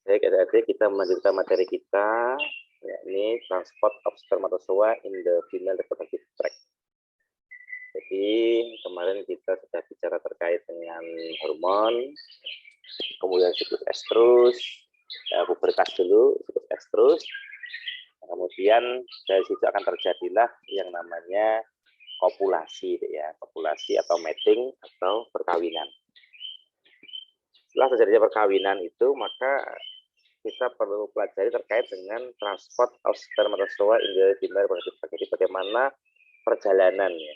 Baik, adik-adik, kita melanjutkan materi kita, yakni transport of spermatozoa in the female reproductive tract. Jadi kemarin kita sudah bicara terkait dengan hormon, kemudian siklus estrus, pubertas dulu, siklus estrus, kemudian dari situ akan terjadilah yang namanya kopulasi, ya, kopulasi atau mating atau perkawinan. Setelah terjadinya perkawinan itu, maka kita perlu pelajari terkait dengan transport of spermatozoa in the female reproductive tract. Jadi bagaimana perjalanannya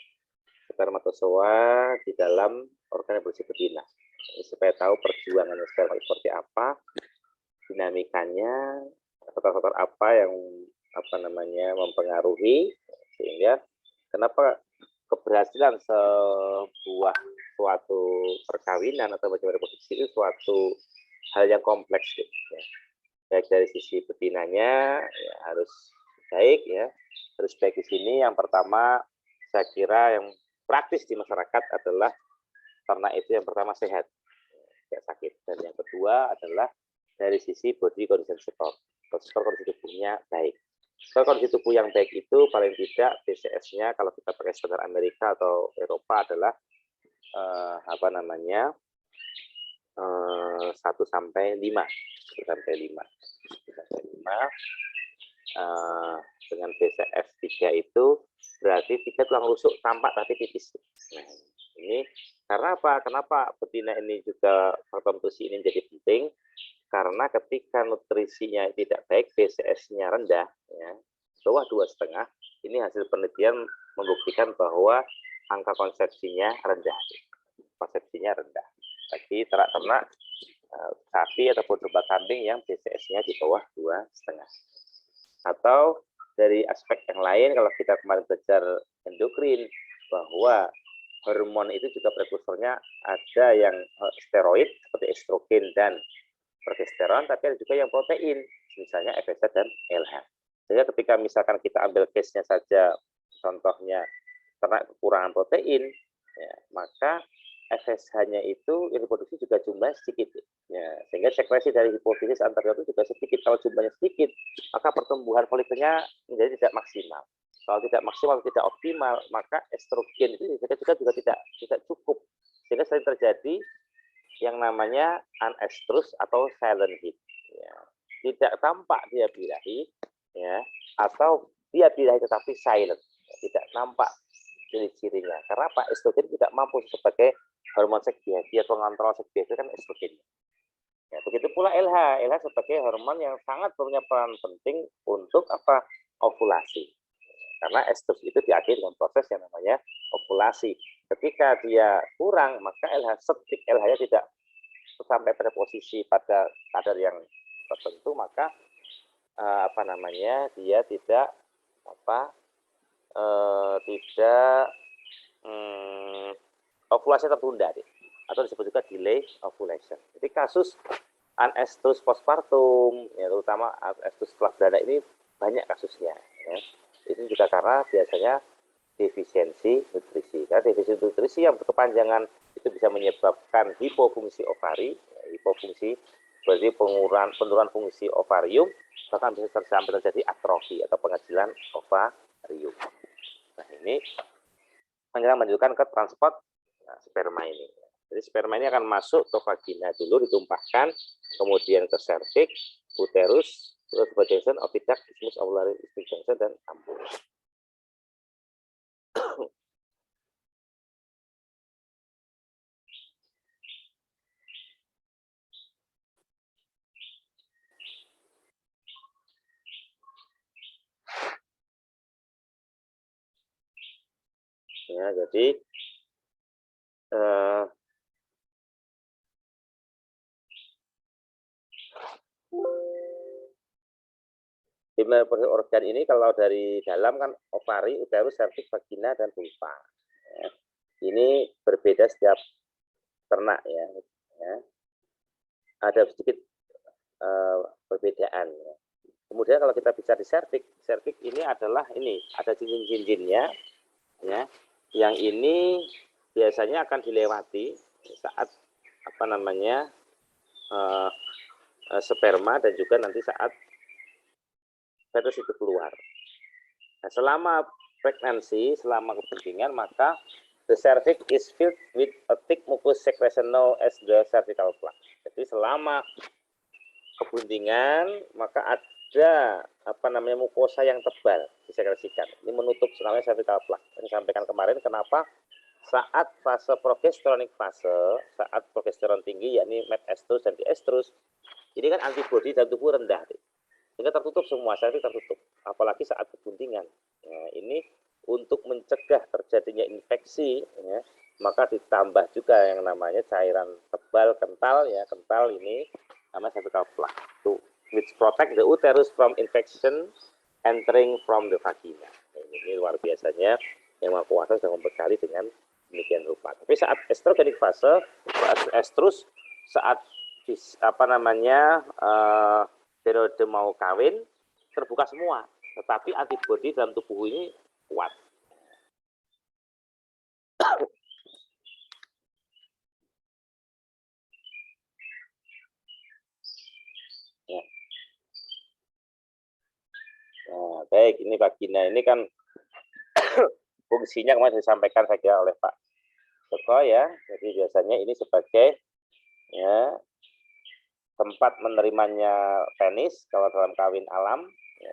spermatozoa di dalam organ reproduksi betina. Supaya tahu perjuangannya sperma seperti apa, dinamikanya, faktor-faktor apa yang mempengaruhi, sehingga kenapa keberhasilan suatu perkawinan atau bagaimana reproduksi itu suatu hal yang kompleks, gitu, ya. Baik dari sisi betinanya ya, harus baik, ya, harus baik di sini. Yang pertama saya kira yang praktis di masyarakat adalah ternak itu yang pertama sehat, tidak sakit, dan yang kedua adalah dari sisi body condition score, kondisi tubuhnya baik. Kalau kondisi tubuh yang baik itu paling tidak BCS-nya kalau kita pakai standar Amerika atau Eropa adalah 1 sampai 5. Dengan BCS 3 itu berarti 3 tulang rusuk tampak tapi tipis. Nah, ini karena apa? Kenapa betina ini juga faktor nutrisi ini jadi penting? Karena ketika nutrisinya tidak baik, BCS-nya rendah, ya, bawah 2,5, ini hasil penelitian membuktikan bahwa angka konsepsinya rendah. Bagi ternak-ternak sapi ataupun domba kambing yang BCS-nya di bawah 2,5. Atau dari aspek yang lain, kalau kita kemarin belajar endokrin, bahwa hormon itu juga prekursornya ada yang steroid seperti estrogen dan progesteron, tapi ada juga yang protein, misalnya FSH dan LH. Jadi ketika misalkan kita ambil case-nya saja, contohnya ternak kekurangan protein, ya, maka FSH-nya itu reproduksi juga jumlah sedikit, ya, sehingga sekresi dari hipofisis antariotik itu juga sedikit. Kalau jumlahnya sedikit, maka pertumbuhan folikelnya menjadi tidak maksimal. Kalau tidak maksimal, tidak optimal, maka estrogen itu juga tidak cukup, sehingga sering terjadi yang namanya anestrus atau silent heat, ya. Tidak tampak dia birahi, ya, atau dia birahi tetapi silent, tidak nampak ciri-cirinya. Karena apa? Estrogen tidak mampu sebagai hormon seks biasa atau ngontrol seks biasa kan estrogen. Ya, begitu pula LH. LH sebagai hormon yang sangat punya peran penting untuk apa? Ovulasi. Karena estrus itu diakhiri dengan proses yang namanya ovulasi. Ketika dia kurang, maka LH-nya tidak sampai pada posisi pada kadar yang tertentu, maka dia tidak ovulasi tertunda, atau disebut juga delay ovulation. Jadi kasus anestrus postpartum, ya, terutama anestrus setelah berada ini banyak kasusnya, ya. Itu juga karena biasanya defisiensi nutrisi. Karena defisiensi nutrisi yang berkepanjangan itu bisa menyebabkan hipofungsi ovari, ya, hipofungsi berarti penurunan fungsi ovarium, bahkan bisa sampai terjadi atrofi atau pengecilan ovarium. Nah, ini menunjukkan ke transport sperma ini. Jadi sperma ini akan masuk ke vagina dulu, ditumpahkan, kemudian ke cervix, uterus, junction, oviduct, isthmus, ovulatory junction, dan ambulus. Ya, jadi female organ ini kalau dari dalam kan ovari, uterus, cervix, vagina, dan vulva. Ya. Ini berbeda setiap ternak, ya. Ada sedikit perbedaan. Ya. Kemudian kalau kita bicara di cervix ini adalah ada cincin-cincinnya, ya. Yang ini biasanya akan dilewati saat sperma dan juga nanti saat fetus itu keluar. Nah, selama pregnancy, selama kepentingan, maka the cervix is filled with a thick mucous secretion known as the cervical plug. Jadi selama kepentingan, maka ada mukosa yang tebal disekresikan. Ini menutup namanya cervical plug. Yang saya sampaikan kemarin, kenapa saat fase progesteronik saat progesteron tinggi, yakni met-estrus dan diestrus, ini kan antibodi dalam tubuh rendah, sehingga tertutup semua, cervix tertutup. Apalagi saat kepentingan. Nah, ini untuk mencegah terjadinya infeksi, ya, maka ditambah juga yang namanya cairan tebal kental, ya, kental ini namanya cervical plug, which protect the uterus from infection entering from the vagina. Nah, ini luar biasanya yang Maha Kuasa sudah membekali dengan demikian rupa. Tapi saat estrogenik fase, estrus, saat periode mau kawin, terbuka semua, tetapi antibodi dalam tubuh ini kuat. Ya. Nah, baik, ini vagina ini kan fungsinya kemarin disampaikan saya kira oleh Pak Joko, ya. Jadi biasanya ini sebagai, ya, tempat menerimanya penis kalau dalam kawin alam, ya,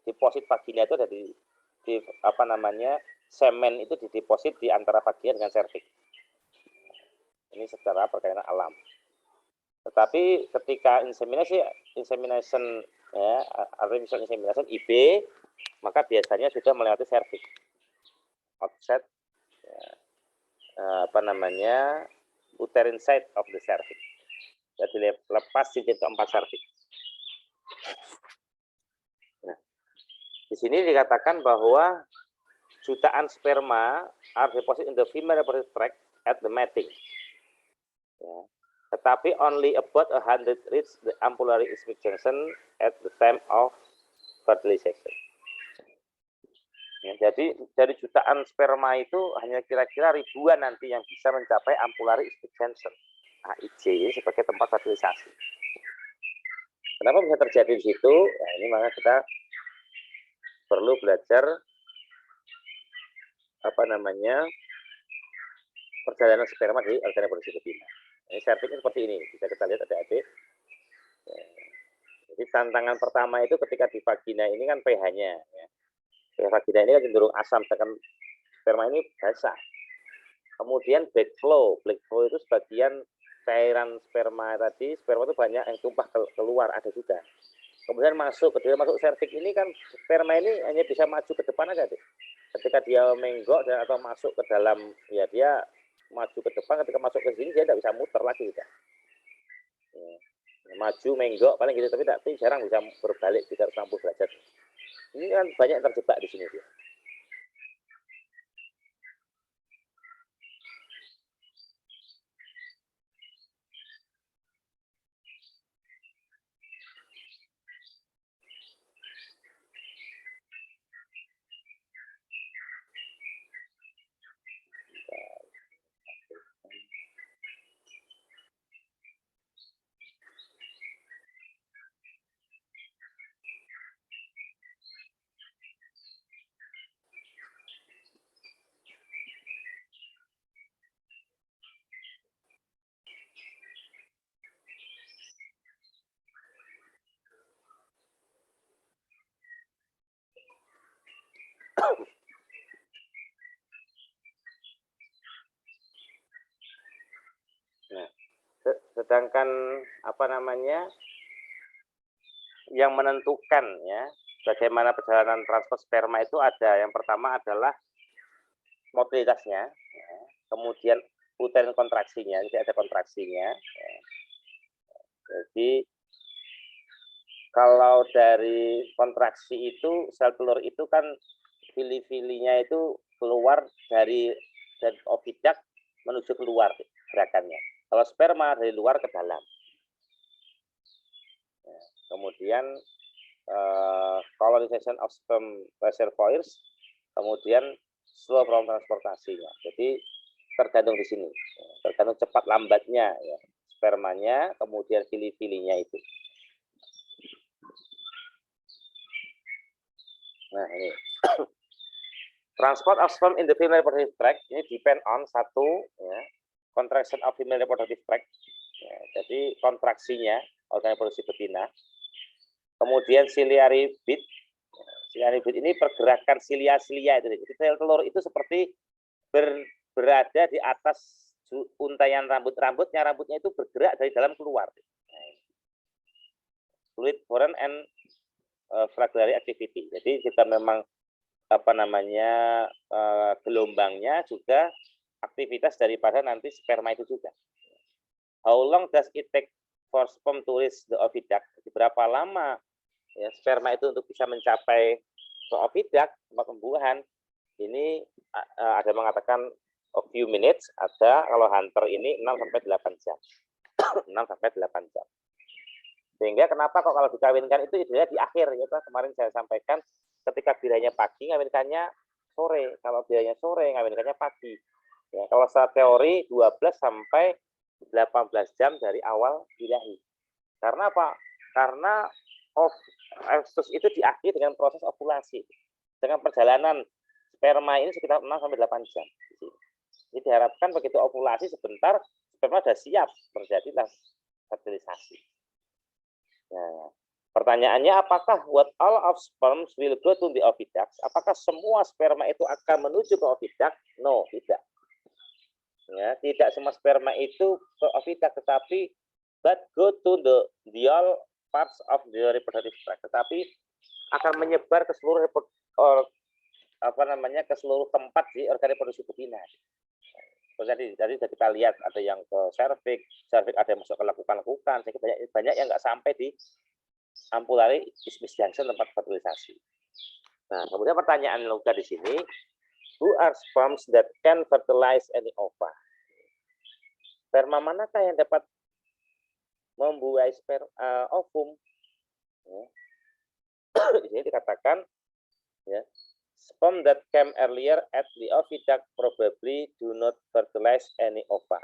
deposit vagina itu ada di semen itu dideposit di antara vagina dengan serviks. Ini secara perkawinan alam. Tetapi ketika insemination, ya, artificial insemination IB, maka biasanya sudah melewati serviks, offset, ya, uterine side of the cervix. Jadi lepas cincin keempat cervix. Nah, di sini dikatakan bahwa jutaan sperma are deposited in the female reproductive tract at the mating. Ya. Tetapi only about 100 reach the ampullary ischemic junction at the time of fertilization. Ya, jadi dari jutaan sperma itu hanya kira-kira ribuan nanti yang bisa mencapai ampullary ischemic junction, AIJ, sebagai tempat fertilisasi. Kenapa bisa terjadi di situ? Nah, ini maka kita perlu belajar perjalanan sperma di organ reproduksi betina. Ini serviknya seperti ini, bisa kita lihat adik-adik. Ya. Jadi tantangan pertama itu ketika di vagina ini kan pH-nya, ya. pH vagina ini kan cenderung asam, sedangkan sperma ini basah. Kemudian backflow itu sebagian cairan sperma tadi, sperma itu banyak yang tumpah keluar, ada juga. Kemudian ketika masuk serviks ini kan sperma ini hanya bisa maju ke depan aja, deh. Ketika dia menggok atau masuk ke dalam, ya dia maju ke depan, ketika masuk ke sini dia tidak bisa muter lagi, ya. Maju menggok paling gitu, tapi jarang bisa berbalik 360 derajat. Ini kan banyak yang terjebak di sini, dia. Nah, sedangkan yang menentukan, ya, bagaimana perjalanan transfer sperma itu ada, yang pertama adalah motilitasnya, ya, kemudian uterine kontraksinya, jadi ada kontraksinya, ya. Jadi kalau dari kontraksi itu sel telur itu kan fili-filinya itu keluar dari oviduct menuju keluar gerakannya. Kalau sperma dari luar ke dalam. Ya, kemudian colonization of sperm reservoirs, kemudian slow from transportasinya. Jadi tergantung di sini, tergantung cepat lambatnya, ya, spermanya, kemudian fili-filinya itu. Nah, ini. Transport of sperm in the female reproductive tract ini depend on satu, ya, contraction of female reproductive tract. Ya, jadi kontraksinya organ reproduksi betina. Kemudian ciliary bead. Ciliary bead ini pergerakan silia-silia itu. Jadi sel telur itu seperti berada di atas untaian rambutnya itu bergerak dari dalam keluar. Fluid foreign and flagellary activity. Jadi kita memang gelombangnya juga aktivitas daripada nanti sperma itu juga. How long does it take for sperm to reach the oviduct? Berapa lama ya sperma itu untuk bisa mencapai ke oviduct, tempat pembuahan? Ini ada mengatakan a few minutes, ada kalau hunter ini 6 sampai 8 jam. 6 sampai 8 jam. Sehingga kenapa kok kalau dikawinkan itu idealnya di akhir, ya kemarin saya sampaikan ketika biranya pagi ngawinkannya sore, kalau biranya sore ngawinkannya pagi. Ya, kalau secara teori 12 sampai 18 jam dari awal birahi. Karena apa? Karena oestrus itu diakhiri dengan proses ovulasi. Dengan perjalanan sperma ini sekitar 6 sampai 8 jam. Jadi diharapkan begitu ovulasi sebentar sperma sudah siap, terjadilah fertilisasi. Nah, pertanyaannya apakah what all of sperms will go to the oviduct? Apakah semua sperma itu akan menuju ke oviduct? No, tidak. Ya, tidak semua sperma itu ke oviduct, tetapi but go to the all parts of the reproductive tract. Tetapi akan menyebar ke seluruh ke seluruh tempat di organ reproduksi betina. Jadi kita lihat ada yang ke cervix ada yang masuk ke lakukan, banyak yang nggak sampai di ampullary isthmus junction tempat fertilisasi. Nah, kemudian pertanyaan logika di sini, who are sperms that can fertilize any ova? Sperma manakah yang dapat membuai ovum? Ya. Di sini dikatakan, ya, sperm that came earlier at the oviduct probably do not fertilize any ova.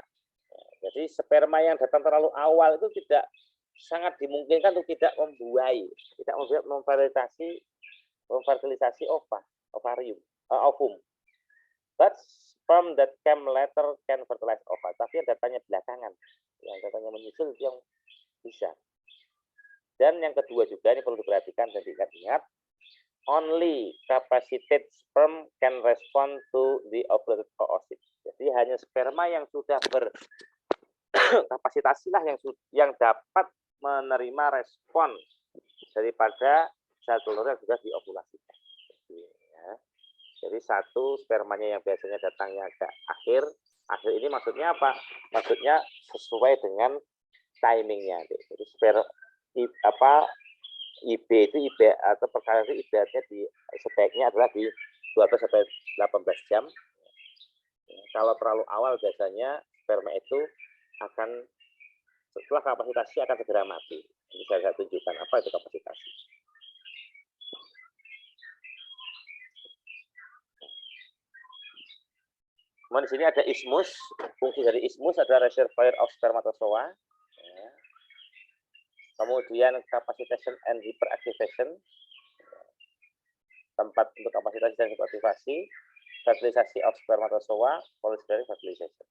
Jadi sperma yang datang terlalu awal itu tidak sangat dimungkinkan untuk tidak membuai, tidak memfertilisasi ovum. But sperm that came later can fertilize ova. Tapi yang datanya belakangan, yang datanya menyusul yang bisa. Dan yang kedua juga ini perlu diperhatikan dan diingat-ingat. Only capacitated sperm can respond to the ovulated oocyte. Jadi hanya sperma yang sudah berkapasitasilah yang dapat menerima respon daripada sel telur yang sudah diovulasikan. Ya. Jadi satu spermanya yang biasanya datangnya agak akhir ini maksudnya apa? Maksudnya sesuai dengan timingnya. Jadi IB itu atau perkara itu ibaratnya sebaiknya adalah di 12 sampai 18 jam. Kalau terlalu awal biasanya sperma itu akan setelah kapasitasi akan segera mati. Ini saya tunjukkan apa itu kapasitasi. Kemudian di sini ada isthmus. Fungsi dari isthmus adalah reservoir of spermatozoa. Ya. Kemudian capacitation and hyperactivation, tempat untuk kapasitasi dan hiperaktivasi, fertilisasi of spermatozoa, polycystic fertilization.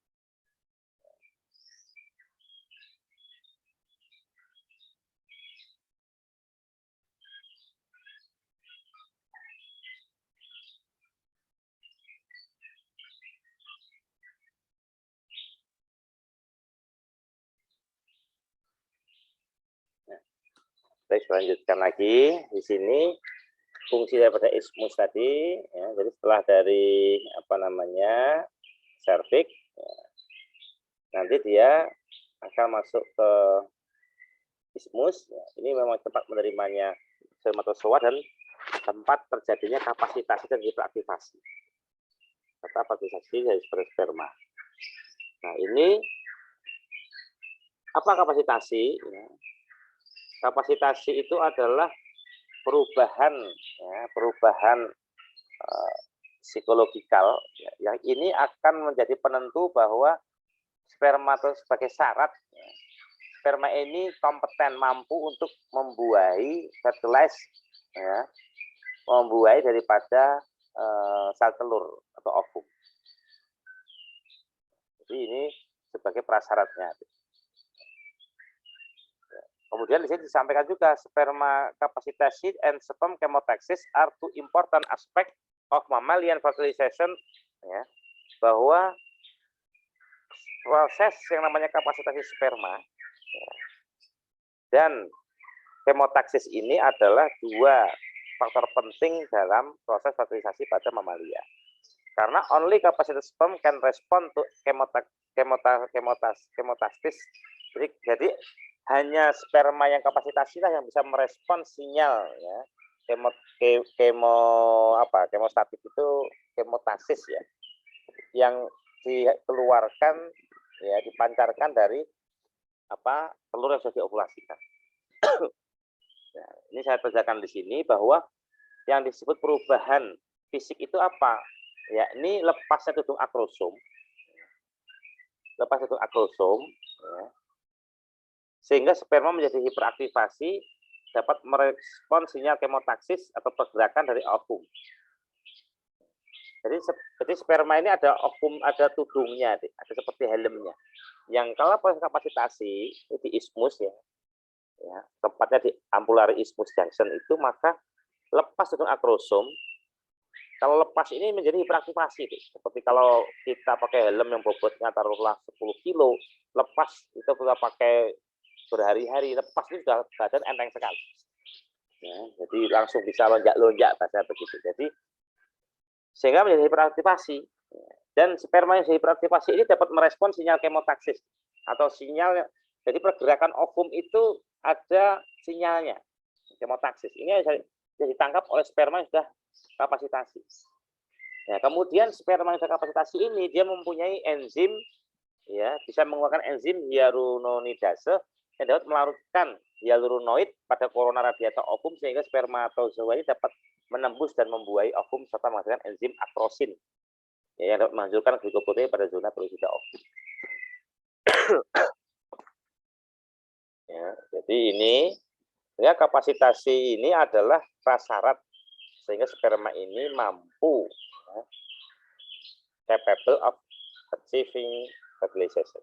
Baik, lanjutkan lagi di sini fungsi daripada isthmus tadi, ya, jadi setelah dari cervix, ya, nanti dia akan masuk ke isthmus. Ya, ini memang tempat menerimanya spermatozoa dan tempat terjadinya kapasitasi dan hiperaktivasi serta fertilisasi dari sperma. Nah, ini apa kapasitasi? Ya. Kapasitasi itu adalah perubahan psikologikal, ya, yang ini akan menjadi penentu bahwa sperma sebagai syarat, ya, sperma ini kompeten mampu untuk membuahi fertilize, ya, membuai daripada sel telur atau ovum. Jadi ini sebagai prasyaratnya. Kemudian di sini disampaikan juga sperma capacity and sperm chemotaxis are two important aspect of mammalian fertilization, ya, bahwa proses yang namanya kapasitasi sperma, ya, dan chemotaxis ini adalah dua faktor penting dalam proses fertilisasi pada mamalia. Karena only capacity sperm can respond to chemotaxis. Jadi hanya sperma yang kapasitasi lah yang bisa merespon sinyal, ya. Kemostatis itu chemotaxis, ya, yang dikeluarkan, ya, dipancarkan dari telur yang sudah diovulasikan. Nah, ini saya kerjakan di sini bahwa yang disebut perubahan fisik itu apa? Ya, ini lepasnya tudung akrosom. Lepas tudung akrosom, ya, sehingga sperma menjadi hiperaktivasi, dapat merespon sinyal chemotaxis atau pergerakan dari ovum. Jadi sperma ini ada ovum, ada tudungnya, ada seperti helmnya. Yang kalau proses kapasitasi di isthmus, ya, tempatnya di ampullary isthmus junction itu, maka lepas tudung akrosom. Kalau lepas ini menjadi hiperaktivasi, seperti kalau kita pakai helm yang bobotnya taruhlah 10 kilo, lepas itu kita pakai berhari-hari, lepas itu sudah badan enteng sekali. Ya, jadi langsung bisa lonjak-lonjak, bahasa begitu. Jadi sehingga menjadi hiperaktivasi. Dan sperma yang hiperaktivasi ini dapat merespon sinyal chemotaxis atau sinyal. Jadi pergerakan ovum itu ada sinyalnya, chemotaxis. Ini yang ditangkap oleh sperma yang sudah kapasitasi. Nah, kemudian sperma yang sudah kapasitasi ini dia mempunyai enzim, ya, bisa mengeluarkan enzim hyaluronidase yang dapat melarutkan hyaluronoid pada corona radiata ovum sehingga spermatozoa ini dapat menembus dan membuai ovum serta menghasilkan enzim akrosin, ya, yang dapat menghancurkan glikoprotein pada zona perisida ovum. Ya, jadi ini, ya, kapasitasi ini adalah prasyarat sehingga sperma ini mampu, ya, capable of achieving fertilization.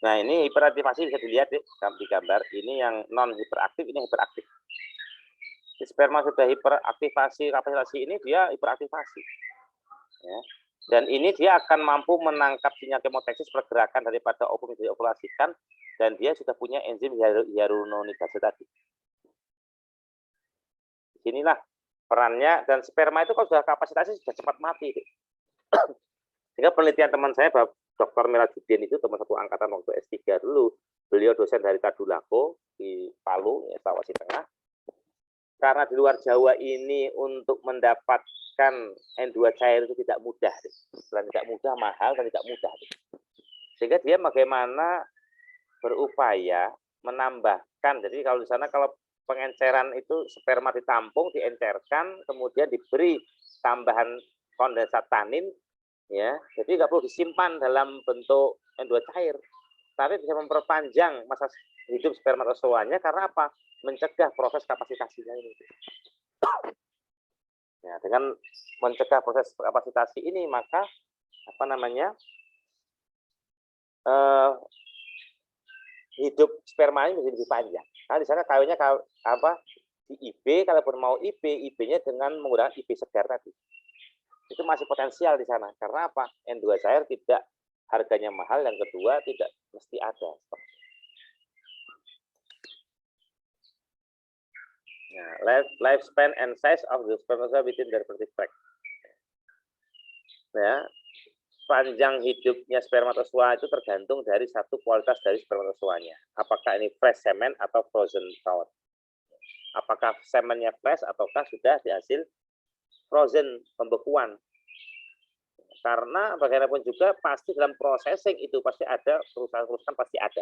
Nah, ini hiperaktivasi bisa dilihat di gambar. Ini yang non hiperaktif, ini hiperaktif. Di sperma sudah hiperaktivasi kapasitasi ini, dia hiperaktivasi. Ya. Dan ini dia akan mampu menangkap sinyal chemotaxis pergerakan daripada ovum yang diovulasikan, dan dia sudah punya enzim hyaluronidase tadi. Inilah perannya, dan sperma itu kalau sudah kapasitasi sudah cepat mati. Sehingga penelitian teman saya, Dr. Merajudin itu, teman satu angkatan waktu S3 dulu, beliau dosen dari Tadulako di Palu, ya, Sulawesi Tengah. Karena di luar Jawa ini untuk mendapatkan N2 cair itu tidak mudah. Selain tidak mudah, mahal dan tidak mudah. Sehingga dia bagaimana berupaya menambahkan, jadi kalau di sana kalau pengenceran itu sperma ditampung, diencerkan, kemudian diberi tambahan kondensat tanin, ya, jadi nggak perlu disimpan dalam bentuk N2 cair, tapi bisa memperpanjang masa hidup spermatozoanya. Karena apa? Mencegah proses kapasitasinya ini. Ya, dengan mencegah proses kapasitasi ini, maka hidup sperma ini menjadi lebih panjang. Karena di sana kawinnya di IB, kalaupun mau IB-nya dengan menggunakan IB segar tadi. Itu masih potensial di sana. Karena apa? N2 cair tidak harganya mahal, yang kedua tidak mesti ada. Nah, lifespan and size of the spermatozoa within the reproductive tract. Ya, panjang hidupnya spermatozoa itu tergantung dari satu kualitas dari spermatozoanya. Apakah ini fresh semen atau frozen towel. Apakah semennya fresh ataukah sudah dihasil frozen, pembekuan. Karena bagaimanapun juga pasti dalam processing itu pasti ada kerusakan-kerusakan, pasti ada.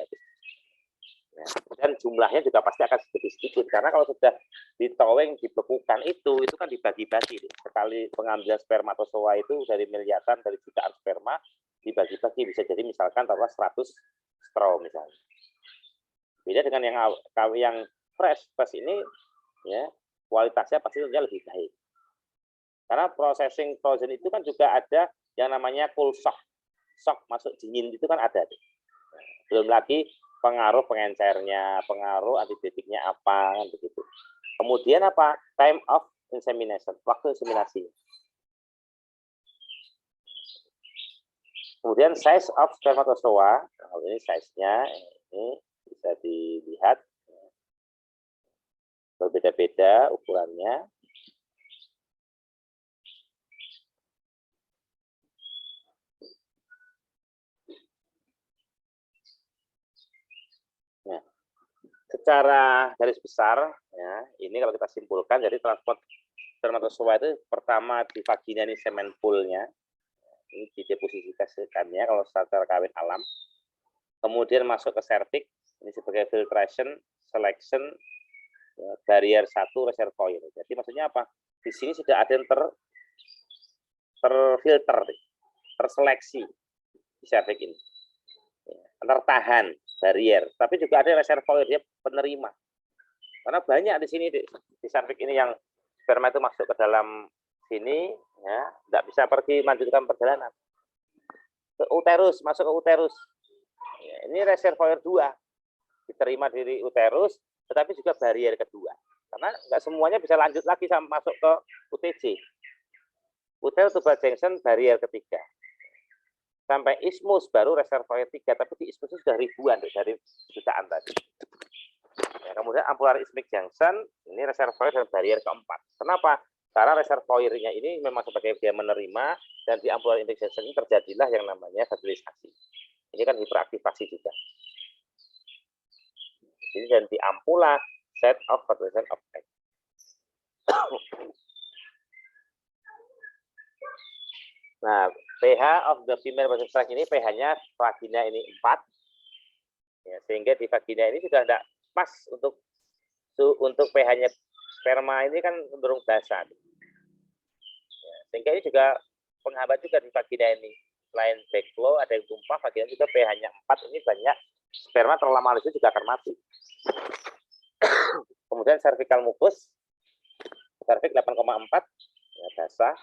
Ya, Dan jumlahnya juga pasti akan sedikit-sedikit, karena kalau sudah ditoweng, dibekukan itu kan dibagi-bagi. Sekali pengambilan spermatozoa itu dari miliaran, dari jutaan sperma, dibagi-bagi, bisa jadi misalkan taruhlah 100 straw misalnya. Beda dengan yang fresh ini ya, kualitasnya pasti lebih baik. Karena processing frozen itu kan juga ada yang namanya cool shock. Shock masuk dingin itu kan ada. Belum lagi pengaruh pengencernya, pengaruh antibiotiknya apa, kan begitu. Kemudian apa? Time of insemination, waktu inseminasi. Kemudian size of spermatozoa, nah, ini size-nya, ini bisa dilihat berbeda-beda ukurannya. Nah, secara garis besar, ya, ini kalau kita simpulkan, jadi transport spermatozoa itu pertama di vagina ini semen poolnya, ini dideposisikannya kalau secara kawin alam. Kemudian masuk ke cervix, ini sebagai filtration, selection, ya, barrier 1, reservoir. Jadi maksudnya apa? Di sini sudah ada yang terfilter, terseleksi di cervix ini. Tertahan, barrier, tapi juga ada reservoir, dia penerima. Karena banyak di sini di cervix ini yang sperma itu masuk ke dalam sini, ya, tidak bisa pergi melanjutkan perjalanan. Ke uterus, masuk ke uterus. Ya, ini reservoir 2, diterima dari uterus, tetapi juga barrier kedua. Karena nggak semuanya bisa lanjut lagi sampai masuk ke UTJ. Uterus tubal junction, barrier ketiga. Sampai ismus baru reservoir 3, tapi di ismus sudah ribuan dari jutaan tadi. Ya, kemudian ampular ismic junction, ini reservoir dan barrier keempat. Kenapa? Karena reservoirnya ini memang sebagai dia menerima, dan di ampular ismic junction ini terjadilah yang namanya fertilisasi. Ini kan hiperaktivasi juga. Jadi dan di ampula set of fertilization of egg. Nah, pH of the female vagina ini pH-nya vagina ini 4. Ya, sehingga di vagina ini sudah tidak pas untuk pH-nya sperma ini kan cenderung basah. Ya, sehingga ini juga penghambat juga di vagina ini. Selain backflow, ada yang tumpah, vagina juga pH-nya 4, ini banyak sperma terlama itu juga akan mati. Kemudian cervical mucus, cervix 8,4, ya, basah.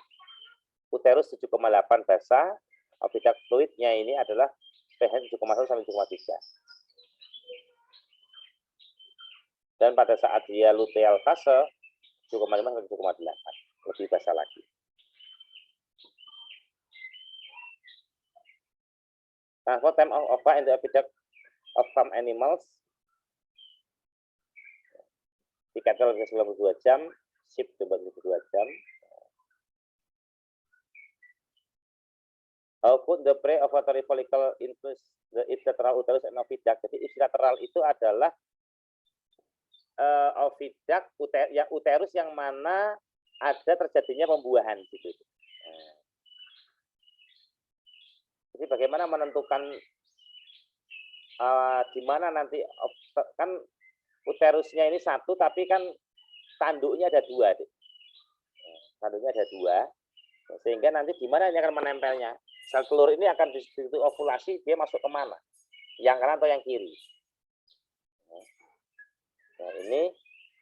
Uterus 7,8 basah. Oviduct fluidnya ini adalah pH 7,1 sampai 7,3. Dan pada saat dia luteal fase 7,5 sampai 7,8, lebih basah lagi. Transport time of ova in the oviduct of some animals, di cattle 92 jam, sheep 22 jam. How put the prey of ovary follicle into the ipsilateral uterus and oviduct. Jadi ipsilateral itu adalah oviduct yang uterus yang mana ada terjadinya pembuahan gitu. Jadi bagaimana menentukan di mana nanti kan uterusnya ini satu, tapi kan tanduknya ada 2. Tanduknya ada 2, sehingga nanti di mana ini akan menempelnya. Sel telur ini akan di situ ovulasi, dia masuk ke mana? Yang kanan atau yang kiri? Nah, ini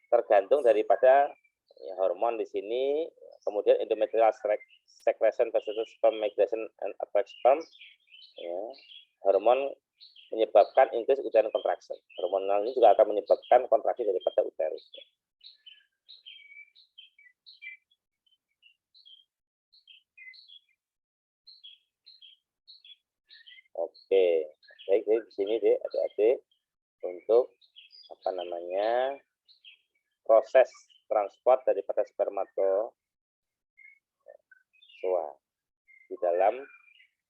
tergantung daripada ya, hormon di sini, kemudian endometrial secretion versus sperm migration and attract sperm. Ya, hormon menyebabkan increase uterine contraction. Hormonal ini juga akan menyebabkan kontraksi daripada uterus. Oke, baik, jadi di sini deh adik-adik untuk apa namanya proses transport daripada spermatozoa di dalam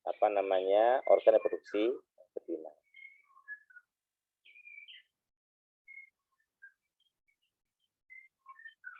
apa namanya organ reproduksi